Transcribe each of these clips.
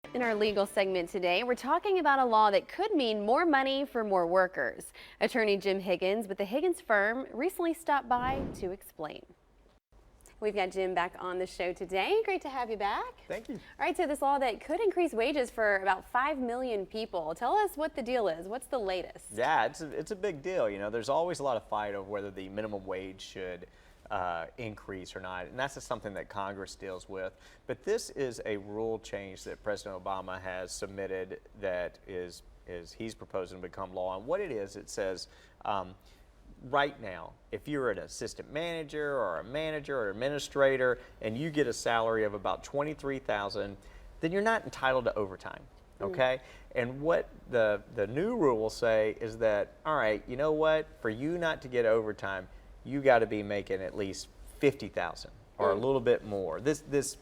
In our legal segment today, we're talking about a law that could mean more money for more workers. Attorney Jim Higgins with the Higgins Firm recently stopped by to explain. We've got Jim back on the show today. Great to have you back. Thank you. All right, so this law that could increase wages for about 5 million people. Tell us what the deal is. What's the latest? Yeah, it's a big deal. You know, there's always a lot of fight over whether the minimum wage should increase or not, and that's just something that Congress deals with. But this is a rule change that President Obama has submitted that is he's proposing to become law. And what it is, it says right now, if you're an assistant manager or a manager or administrator and you get a salary of about $23,000, then you're not entitled to overtime. Okay, and what the new rule will say is that, all right, you know what, for you not to get overtime, you got to be making at least $50,000 or a little bit more.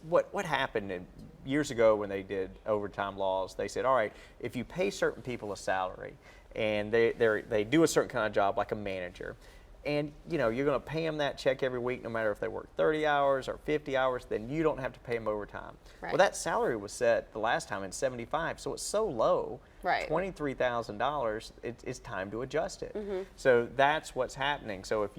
What happened years ago when they did overtime laws? They said, all right, if you pay certain people a salary and they do a certain kind of job like a manager, and you know you're going to pay them that check every week, no matter if they work 30 hours or 50 hours, then you don't have to pay them overtime. Right. Well, that salary was set the last time in '75, so it's so low, right, $23,000. It's time to adjust it. So that's what's happening. So if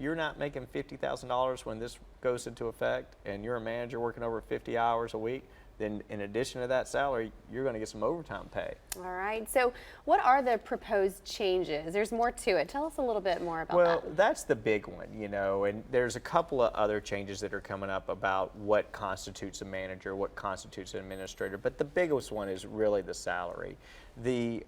you're not making $50,000 when this goes into effect, and you're a manager working over 50 hours a week, then in addition to that salary, you're going to get some overtime pay. All right. So what are the proposed changes? There's more to it. Tell us a little bit more about that. Well, that's the big one, you know, and there's a couple of other changes that are coming up about what constitutes a manager, what constitutes an administrator, but the biggest one is really the salary. The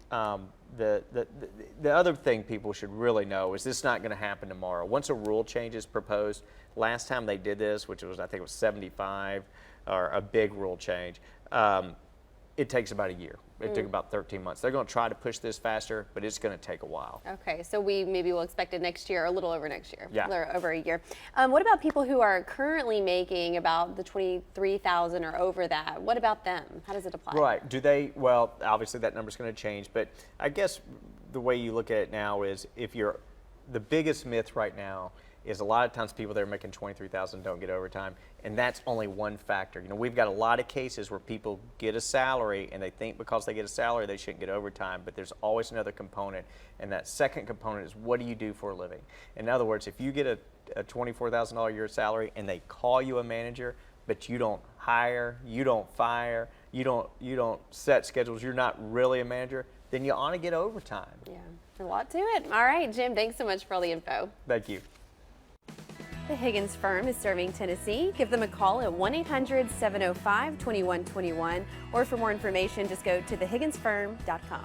other thing people should really know is this is not going to happen tomorrow. Once a rule change is proposed, last time they did this, which was, I think it was 75, or a big rule change, it takes about a year. It took about 13 months. They're going to try to push this faster, but it's going to take a while. Okay, so we maybe will expect it next year, or a little over next year. Yeah. Or over a year. What about people who are currently making about the $23,000 or over that? What about them? How does it apply? Right. Do they? Well, obviously that number's going to change, but I guess the way you look at it now is the biggest myth right now is a lot of times people that are making $23,000 don't get overtime, and that's only one factor. You know, we've got a lot of cases where people get a salary and they think because they get a salary they shouldn't get overtime, but there's always another component, and that second component is what do you do for a living? In other words, if you get a $24,000 a year salary and they call you a manager, but you don't hire, you don't fire, you don't set schedules, you're not really a manager, then you ought to get overtime. Yeah, a lot to it. All right, Jim, thanks so much for all the info. Thank you. The Higgins Firm is serving Tennessee. Give them a call at 1-800-705-2121, or for more information, just go to thehigginsfirm.com.